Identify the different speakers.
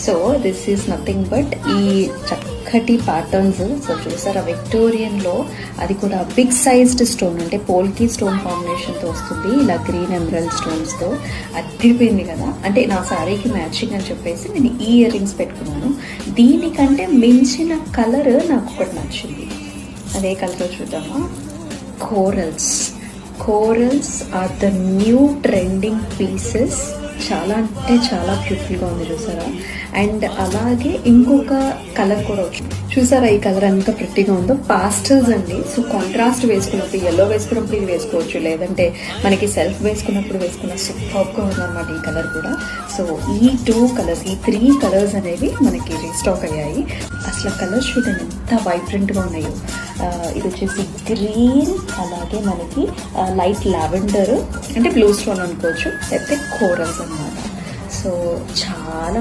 Speaker 1: So this is nothing but ఈ చక్కటి patterns. So చూసారా, విక్టోరియన్లో అది కూడా బిగ్ సైజ్డ్ స్టోన్, అంటే పోల్కి స్టోన్ కాంబినేషన్తో వస్తుంది, ఇలా గ్రీన్ ఎమరల్డ్ స్టోన్స్తో. అదిరిపోయింది కదా. అంటే నా శారీకి మ్యాచింగ్ అని చెప్పేసి నేను ఈ ఇయర్ రింగ్స్ పెట్టుకున్నాను. దీనికంటే మించిన కలర్ నాకు ఒకటి నచ్చింది. అదే కలర్ చూద్దామా. Corals are the new trending pieces. చాలా అంటే చాలా బ్యూటిఫుల్గా ఉంది చూసారా. అండ్ అలాగే ఇంకొక కలర్ కూడా వచ్చింది చూసారా. ఈ కలర్ ఎంత ప్రిట్టిగా ఉందో. పాస్టల్స్ అండి. సో కాంట్రాస్ట్ వేసుకున్నప్పుడు, ఎల్లో వేసుకున్నప్పుడు ఇది వేసుకోవచ్చు, లేదంటే మనకి సెల్ఫ్ వేసుకున్నప్పుడు వేసుకున్న సూపర్గా ఉందన్నమాట ఈ కలర్ కూడా. సో ఈ 2 కలర్స్, ఈ 3 కలర్స్ అనేవి మనకి రీస్టాక్ అయ్యాయి. అసలు కలర్స్ చూడండి ఎంత వైబ్రెంట్గా ఉన్నాయో. ఇది వచ్చేసి గ్రీన్, అలాగే మనకి లైట్ లావెండర్, అంటే బ్లూ స్టోన్ అనుకోవచ్చు, లేకపోతే కోరల్స్ అన్నమాట. సో చాలా